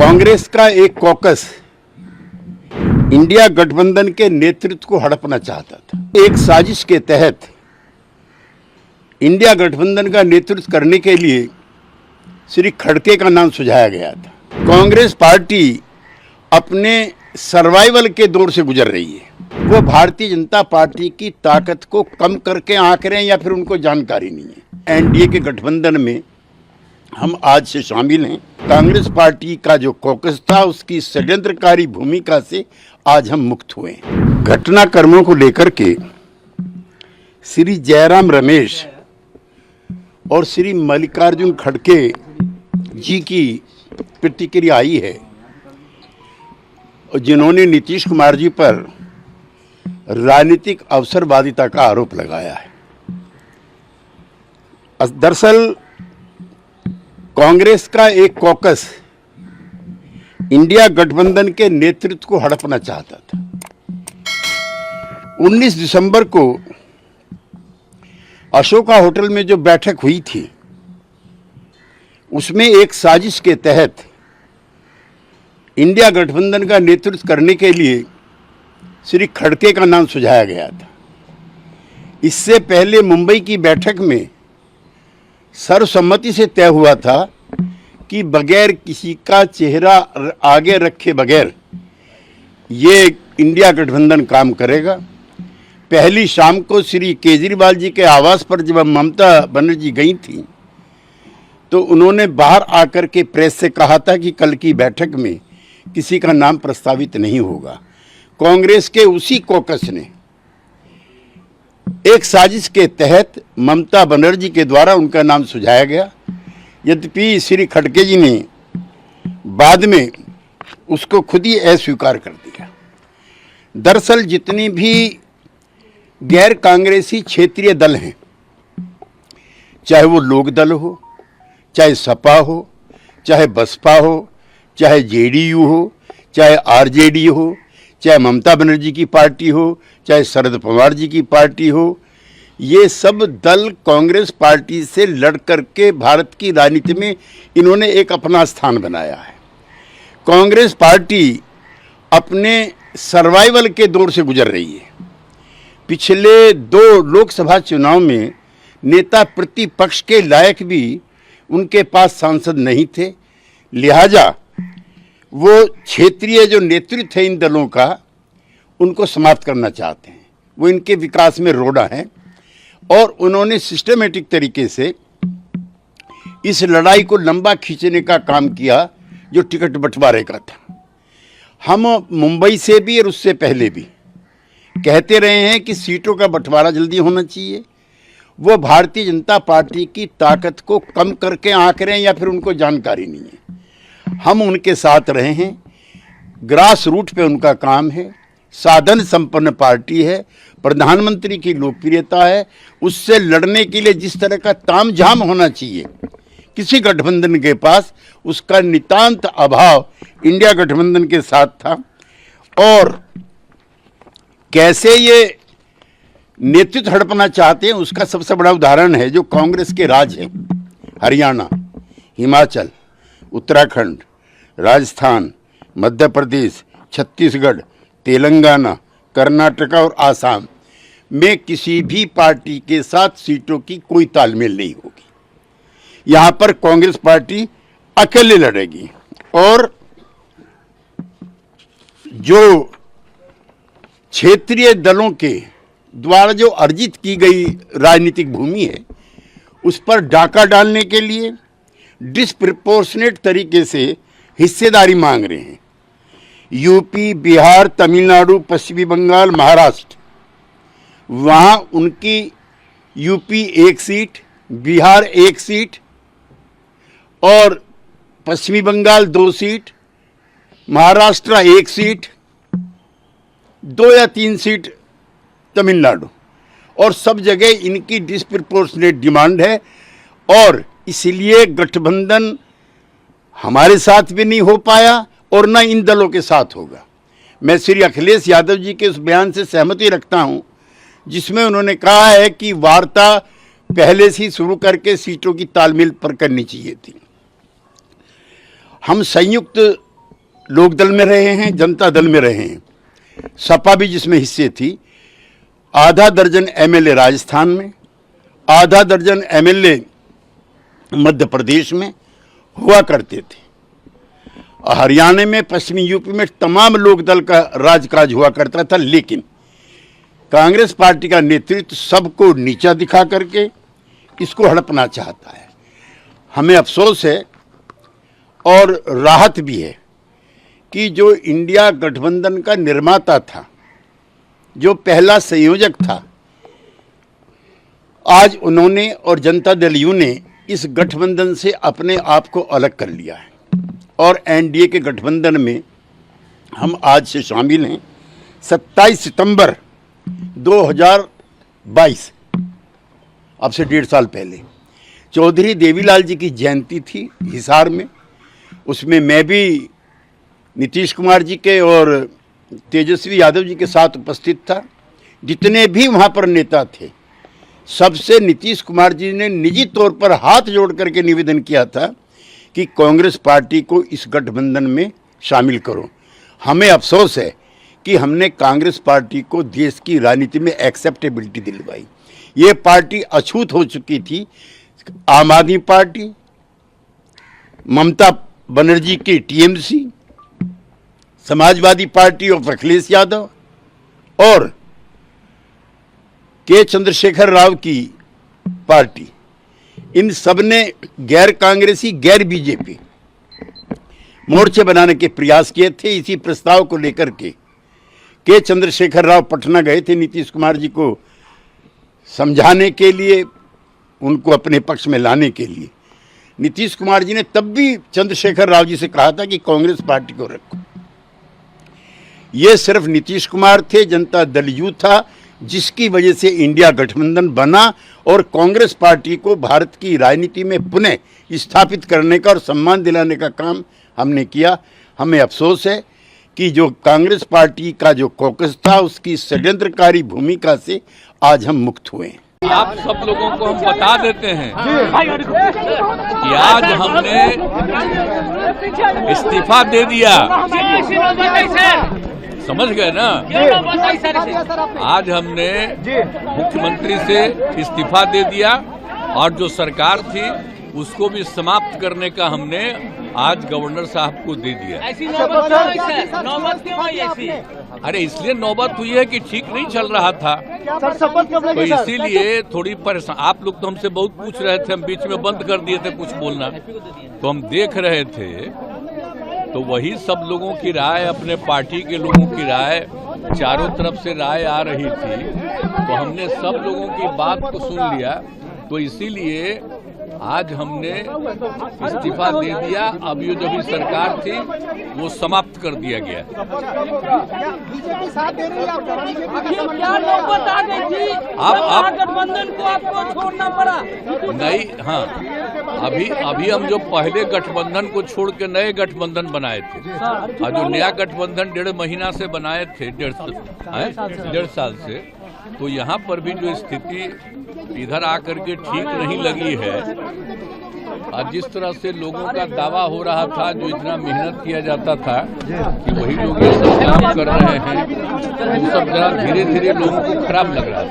कांग्रेस का एक caucus India गठबंधन के नेतृत्व को हड़पना चाहता था। एक साजिश के तहत इंडिया गठबंधन का नेतृत्व करने के लिए श्री खड़गे का नाम सुझाया गया था। कांग्रेस पार्टी अपने सर्वाइवल के दौर से गुजर रही है। वो भारतीय जनता पार्टी की ताकत को कम करके आंक रहे हैं या फिर उनको जानकारी नहीं है। एनडीए के गठबंधन में हम आज से शामिल हैं। कांग्रेस पार्टी का जो कॉकस था उसकी षड्यंत्रकारी भूमिका से आज हम मुक्त हुए हैं। घटनाक्रमों को लेकर के श्री जयराम रमेश और श्री मल्लिकार्जुन खड़गे जी की प्रतिक्रिया आई है, जिन्होंने नीतीश कुमार जी पर राजनीतिक अवसरवादिता का आरोप लगाया है। दरअसल कांग्रेस का एक कॉकस इंडिया गठबंधन के नेतृत्व को हड़पना चाहता था। 19 दिसंबर को अशोका होटल में जो बैठक हुई थी उसमें एक साजिश के तहत इंडिया गठबंधन का नेतृत्व करने के लिए श्री खड़गे का नाम सुझाया गया था। इससे पहले मुंबई की बैठक में सर्वसम्मति से तय हुआ था कि बगैर किसी का चेहरा आगे रखे बगैर ये इंडिया गठबंधन काम करेगा। पहली शाम को श्री केजरीवाल जी के आवास पर जब ममता बनर्जी गई थी तो उन्होंने बाहर आकर के प्रेस से कहा था कि कल की बैठक में किसी का नाम प्रस्तावित नहीं होगा। कांग्रेस के उसी कॉकस ने एक साजिश के तहत ममता बनर्जी के द्वारा उनका नाम सुझाया गया। यद्यपि श्री खड़गे जी ने बाद में उसको खुद ही अस्वीकार कर दिया। दरअसल जितनी भी गैर कांग्रेसी क्षेत्रीय दल हैं, चाहे वो लोक दल हो, चाहे सपा हो, चाहे बसपा हो, चाहे जेडीयू हो, चाहे आरजेडी हो, चाहे ममता बनर्जी की पार्टी हो, चाहे शरद पवार जी की पार्टी हो, ये सब दल कांग्रेस पार्टी से लड़ करके भारत की राजनीति में इन्होंने एक अपना स्थान बनाया है। कांग्रेस पार्टी अपने सर्वाइवल के दौर से गुजर रही है। पिछले 2 लोकसभा चुनाव में नेता प्रतिपक्ष के लायक भी उनके पास सांसद नहीं थे, लिहाजा वो क्षेत्रीय जो नेतृत्व है इन दलों का उनको समाप्त करना चाहते हैं। वो इनके विकास में रोड़ा है और उन्होंने सिस्टमेटिक तरीके से इस लड़ाई को लंबा खींचने का काम किया जो टिकट बंटवारे का था। हम मुंबई से भी और उससे पहले भी कहते रहे हैं कि सीटों का बंटवारा जल्दी होना चाहिए। वो भारतीय जनता पार्टी की ताकत को कम करके आंक रहे हैं या फिर उनको जानकारी नहीं है। हम उनके साथ रहे हैं। ग्रास रूट पे उनका काम है। साधन संपन्न पार्टी है। प्रधानमंत्री की लोकप्रियता है। उससे लड़ने के लिए जिस तरह का तामझाम होना चाहिए किसी गठबंधन के पास, उसका नितांत अभाव इंडिया गठबंधन के साथ था। और कैसे ये नेतृत्व हड़पना चाहते हैं उसका सबसे बड़ा उदाहरण है जो कांग्रेस के राज्य हैं, हरियाणा, हिमाचल, उत्तराखंड, राजस्थान, मध्य प्रदेश, छत्तीसगढ़, तेलंगाना, कर्नाटका और आसाम में किसी भी पार्टी के साथ सीटों की कोई तालमेल नहीं होगी। यहां पर कांग्रेस पार्टी अकेले लड़ेगी और जो क्षेत्रीय दलों के द्वारा जो अर्जित की गई राजनीतिक भूमि है उस पर डाका डालने के लिए डिस्प्रपोर्शनेट तरीके से हिस्सेदारी मांग रहे हैं। यूपी, बिहार, तमिलनाडु, पश्चिमी बंगाल, महाराष्ट्र, वहाँ उनकी यूपी 1 सीट, बिहार 1 सीट और पश्चिमी बंगाल 2 सीट, महाराष्ट्र 1 सीट, 2 या 3 सीट तमिलनाडु, और सब जगह इनकी डिस्प्रपोर्शनेट डिमांड है। और इसलिए गठबंधन हमारे साथ भी नहीं हो पाया और न इन दलों के साथ होगा। मैं श्री अखिलेश यादव जी के उस बयान से सहमति रखता हूं जिसमें उन्होंने कहा है कि वार्ता पहले से ही शुरू करके सीटों की तालमेल पर करनी चाहिए थी। हम संयुक्त लोकदल में रहे हैं, जनता दल में रहे हैं, सपा भी जिसमें हिस्से थी। आधा दर्जन एमएलए राजस्थान में, आधा दर्जन एमएलए मध्य प्रदेश में हुआ करते थे। हरियाणा में, पश्चिमी यूपी में तमाम लोकदल का राजकाज हुआ करता था। लेकिन कांग्रेस पार्टी का नेतृत्व सबको नीचा दिखा करके इसको हड़पना चाहता है। हमें अफसोस है और राहत भी है कि जो इंडिया गठबंधन का निर्माता था, जो पहला संयोजक था, आज उन्होंने और जनता दल यू ने इस गठबंधन से अपने आप को अलग कर लिया है और एनडीए के गठबंधन में हम आज से शामिल हैं। 27 सितंबर 2022, अब से 1.5 साल पहले, चौधरी देवीलाल जी की जयंती थी हिसार में। उसमें मैं भी नीतीश कुमार जी के और तेजस्वी यादव जी के साथ उपस्थित था। जितने भी वहाँ पर नेता थे, सबसे नीतीश कुमार जी ने निजी तौर पर हाथ जोड़ करके निवेदन किया था कि कांग्रेस पार्टी को इस गठबंधन में शामिल करो। हमें अफसोस है कि हमने कांग्रेस पार्टी को देश की राजनीति में एक्सेप्टेबिलिटी दिलवाई। ये पार्टी अछूत हो चुकी थी। आम आदमी पार्टी, ममता बनर्जी की TMC, Samajwadi party of Akhilesh Yadav और के चंद्रशेखर राव की पार्टी, इन सब ने गैर कांग्रेसी, गैर बीजेपी मोर्चे बनाने के प्रयास किए थे। इसी प्रस्ताव को लेकर के चंद्रशेखर राव पटना गए थे नीतीश कुमार जी को समझाने के लिए, उनको अपने पक्ष में लाने के लिए। नीतीश कुमार जी ने तब भी चंद्रशेखर राव जी से कहा था कि कांग्रेस पार्टी को रखो। ये सिर्फ नीतीश कुमार थे, जनता दल यू था, जिसकी वजह से इंडिया गठबंधन बना और कांग्रेस पार्टी को भारत की राजनीति में पुनः स्थापित करने का और सम्मान दिलाने का काम हमने किया। हमें अफसोस है कि जो कांग्रेस पार्टी का जो कॉकस था, उसकी षड्यंत्रकारी भूमिका से आज हम मुक्त हुए हैं। आप सब लोगों को हम बता देते हैं कि आज हमने इस्तीफा दे दिया। समझ गए ना? आज हमने मुख्यमंत्री से इस्तीफा दे दिया और जो सरकार थी उसको भी समाप्त करने का हमने आज गवर्नर साहब को दे दिया। ऐसी नौबत क्यों आई ऐसी? अरे इसलिए नौबत हुई है कि ठीक नहीं चल रहा था, तो इसीलिए थोड़ी परेशान। आप लोग तो हमसे बहुत पूछ रहे थे, हम बीच में बंद कर दिए थे कुछ बोलना, तो हम देख रहे थे। तो वही सब लोगों की राय, अपने पार्टी के लोगों की राय, चारों तरफ से राय आ रही थी, तो हमने सब लोगों की बात को सुन लिया। तो इसीलिए आज हमने इस्तीफा दे दिया। अब ये जो भी सरकार थी वो समाप्त कर दिया गया। बीजेपी साथ दे रही है, क्या नौबत आ गई थी? आप गठबंधन को आपको छोड़ना पड़ा? नहीं, हाँ, अभी हम जो पहले गठबंधन को छोड़ के नए गठबंधन बनाए थे, और जो नया गठबंधन 1.5 महीना से बनाए थे, 1.5 साल से, तो यहाँ पर भी जो स्थिति इधर आकर के ठीक नहीं लगी है। और जिस तरह से लोगों का दावा हो रहा था, जो इतना मेहनत किया जाता था कि वही लोग ये सब काम कर रहे हैं, वो सब जरा धीरे धीरे लोगों को खराब लग रहा है।